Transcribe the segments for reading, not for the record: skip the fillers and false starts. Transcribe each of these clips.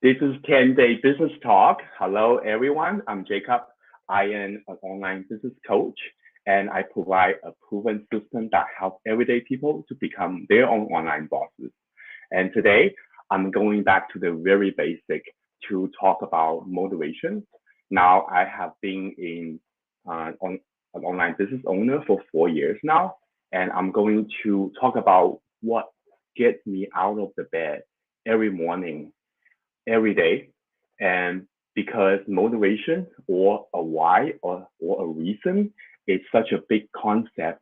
This is 10-Day Business Talk. Hello, everyone. I'm Jacob. I am an online business coach, and I provide a proven system that helps everyday people to become their own online bosses. And today, I'm going back to the very basic to talk about motivation. Now, I have been an online business owner for 4 years now, and I'm going to talk about what gets me out of the bed every morning every day. And because motivation or a why or a reason is such a big concept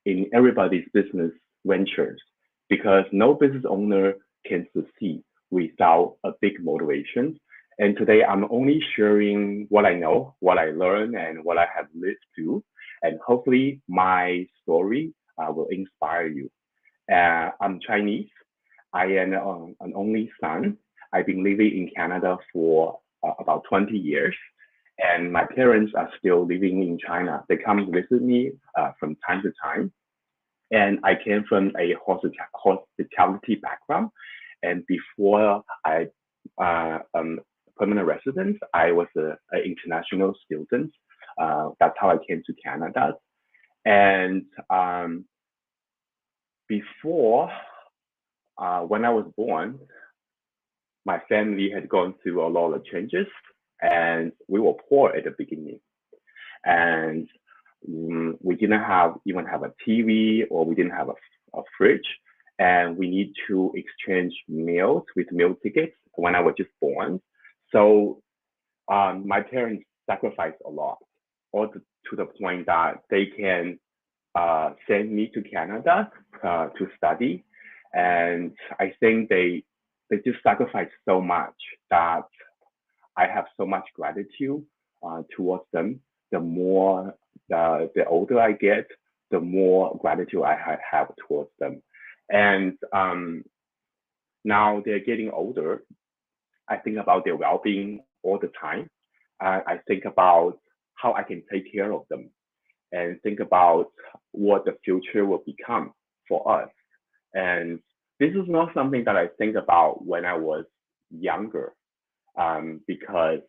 in everybody's business ventures, because no business owner can succeed without a big motivation. And today I'm only sharing what I know, what I learned, and what I have lived through. And hopefully my story will inspire you. I'm Chinese. I am an only son. I've been living in Canada for about 20 years, and my parents are still living in China. They come visit me from time to time, and I came from a hospitality background. And before I permanent resident, I was an international student. That's how I came to Canada. And before, when I was born, my family had gone through a lot of changes, and we were poor at the beginning. And we didn't even have a TV, or we didn't have a fridge, and we need to exchange meals with meal tickets when I was just born. So my parents sacrificed a lot, to the point that they can send me to Canada to study. And I think they just sacrificed so much that I have so much gratitude towards them. The more the older I get, the more gratitude I have towards them. And now they're getting older. I think about their well-being all the time. I think about how I can take care of them, and think about what the future will become for us. And this is not something that I think about when I was younger, because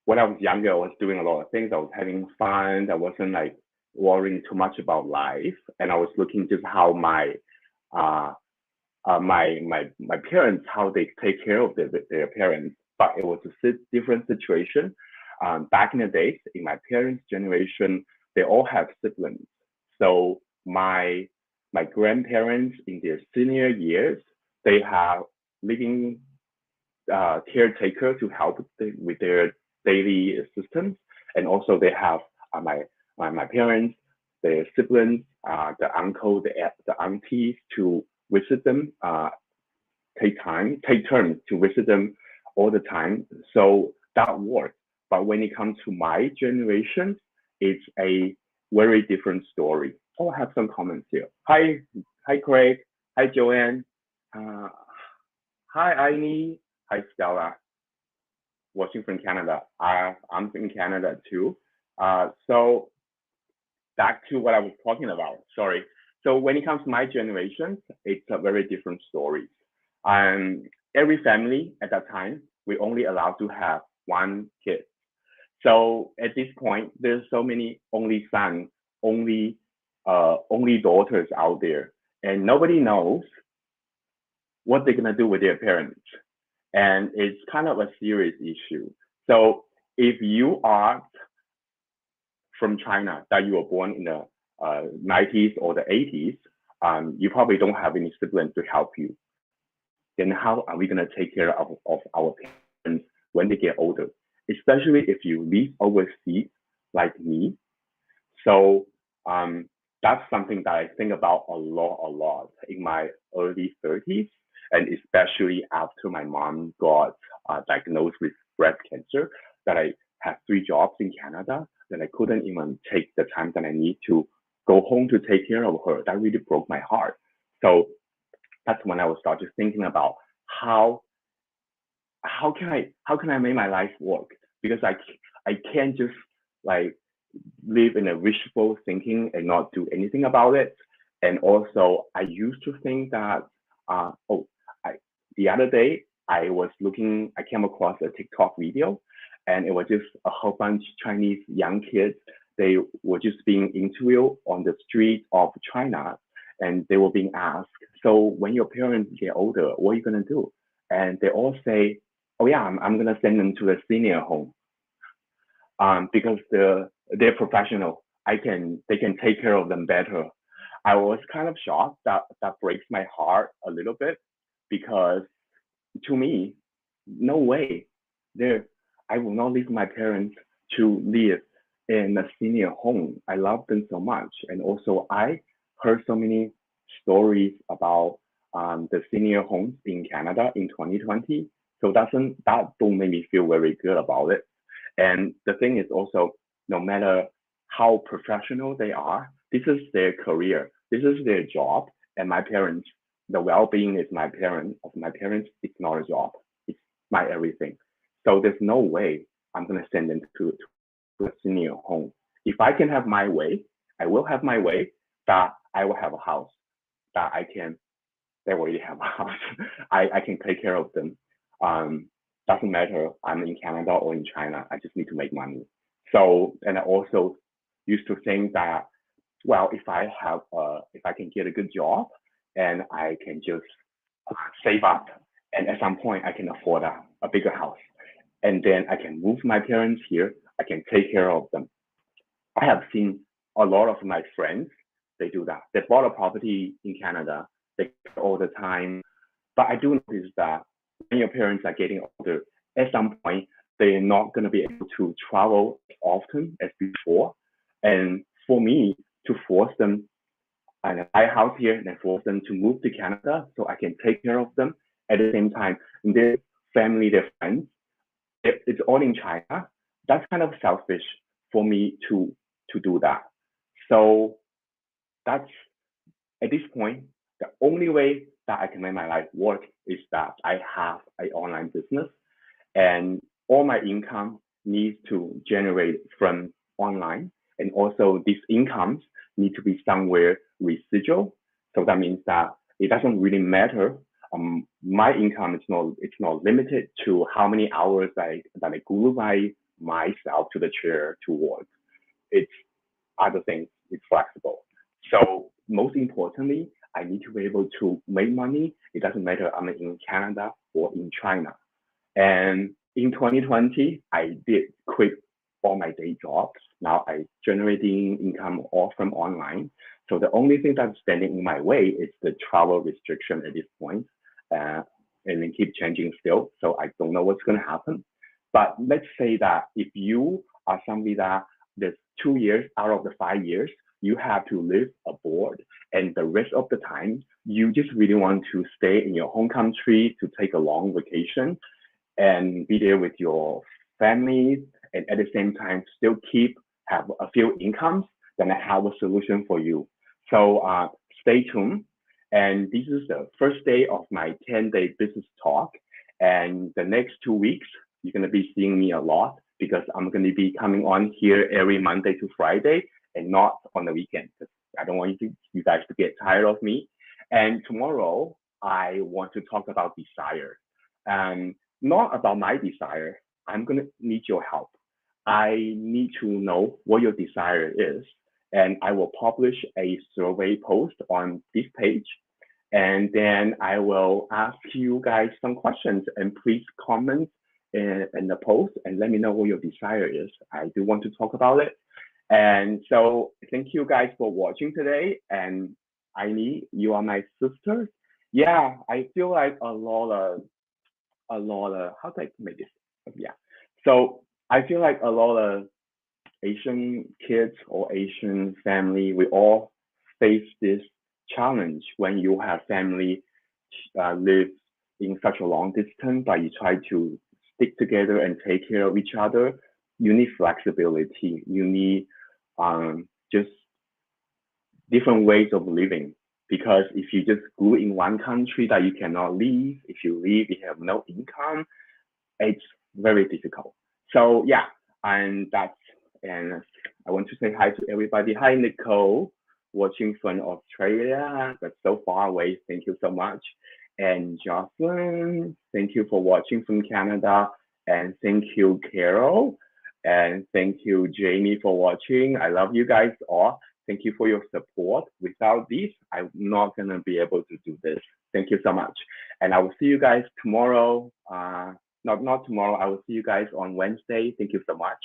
when I was younger, I was doing a lot of things. I was having fun. I wasn't like worrying too much about life, and I was looking just how my parents, how they take care of their parents. But it was a different situation. Back in the days, in my parents' generation, they all have siblings. So my grandparents in their senior years, they have living caretaker to help with their daily assistance. And also they have my parents, their siblings, the uncle, the aunties to visit them, take turns to visit them all the time. So that works. But when it comes to my generation, it's a very different story. Oh, I have some comments here. Hi, Craig. Hi, Joanne. Uh, Hi, Aini. Hi, Stella. Watching from Canada. I'm in Canada too. So back to what I was talking about. Sorry. So when it comes to my generation, it's a very different story. Um, every family at that time, we only allowed to have one kid. So at this point, there's so many only sons, only daughters out there, and nobody knows what they're gonna do with their parents, and it's kind of a serious issue. So if you are from China, that you were born in the 90s or the 80s, you probably don't have any siblings to help you. Then how are we gonna take care of our parents when they get older? Especially if you live overseas like me. So that's something that I think about a lot in my early 30s, and especially after my mom got diagnosed with breast cancer, that I had 3 jobs in Canada, that I couldn't even take the time that I need to go home to take care of her. That really broke my heart. So that's when I was started thinking about how how can I make my life work, because I can't just like live in a wishful thinking and not do anything about it. And also, I used to think that oh, I, the other day I came across a TikTok video, and it was just a whole bunch of Chinese young kids. They were just being interviewed on the street of China, and they were being asked, so when your parents get older, what are you going to do? And they all say, oh yeah, I'm going to send them to a senior home, because they're professional. They can take care of them better. I was kind of shocked. That breaks my heart a little bit, because to me, no way. There, I will not leave my parents to live in a senior home. I love them so much, and also I heard so many stories about the senior homes in Canada in 2020. So that don't make me feel very good about it. And the thing is also, no matter how professional they are, this is their career, this is their job, and my parents, the well-being is of my parents. It's not a job. It's my everything. So there's no way I'm gonna send them to a senior home. If I can have my way, I will have my way. That I will have a house that I can. They already have a house. I can take care of them. Doesn't matter. I'm in Canada or in China. I just need to make money. So, and I also used to think that, well, if I can get a good job and I can just save up, and at some point I can afford a bigger house, and then I can move my parents here. I can take care of them. I have seen a lot of my friends, they do that. They bought a property in Canada, they all the time. But I do notice that when your parents are getting older, at some point they're not going to be able to travel as often as before. And for me to force them and buy a house here and then force them to move to Canada so I can take care of them at the same time, and their family, their friends, it's all in China. That's kind of selfish for me to do that. So that's at this point, the only way that I can make my life work is that I have an online business, and all my income needs to generate from online. And also these incomes need to be somewhere residual. So that means that it doesn't really matter. My income is it's not limited to how many hours that I glue myself to the chair to work. It's other things. It's flexible. So most importantly, I need to be able to make money. It doesn't matter I'm in Canada or in China. And in 2020, I did quit all my day jobs. Now I generating income all from online. So the only thing that's standing in my way is the travel restriction at this point. And it keep changing still. So I don't know what's going to happen. But let's say that if you are somebody that there's 2 years out of the 5 years, you have to live abroad, and the rest of the time, you just really want to stay in your home country to take a long vacation and be there with your family, and at the same time still have a few incomes, then I have a solution for you. So stay tuned. And this is the first day of my 10-day business talk. And the next 2 weeks, you're going to be seeing me a lot, because I'm going to be coming on here every Monday to Friday and not on the weekend, because I don't want you guys to get tired of me. And tomorrow, I want to talk about desire. Not about my desire. I'm going to need your help. I need to know what your desire is. And I will publish a survey post on this page. And then I will ask you guys some questions, and please comment in the post and let me know what your desire is. I do want to talk about it. And so thank you guys for watching today. And Aini, you are my sister. Yeah, I feel like a lot of how do I make this? Yeah. So I feel like a lot of Asian kids or Asian family, we all face this challenge when you have family live in such a long distance, but you try to stick together and take care of each other. You need flexibility. You need just different ways of living. Because if you just go in one country that you cannot leave, if you leave, you have no income, it's very difficult. So yeah, and I want to say hi to everybody. Hi Nicole, watching from Australia. That's so far away. Thank you so much. and Jocelyn. Thank you for watching from Canada. And thank you, Carol. And thank you, Jamie, for watching. I love you guys all. Thank you for your support. Without this, I'm not going to be able to do this. Thank you so much. And I will see you guys tomorrow. Not tomorrow. I will see you guys on Wednesday. Thank you so much.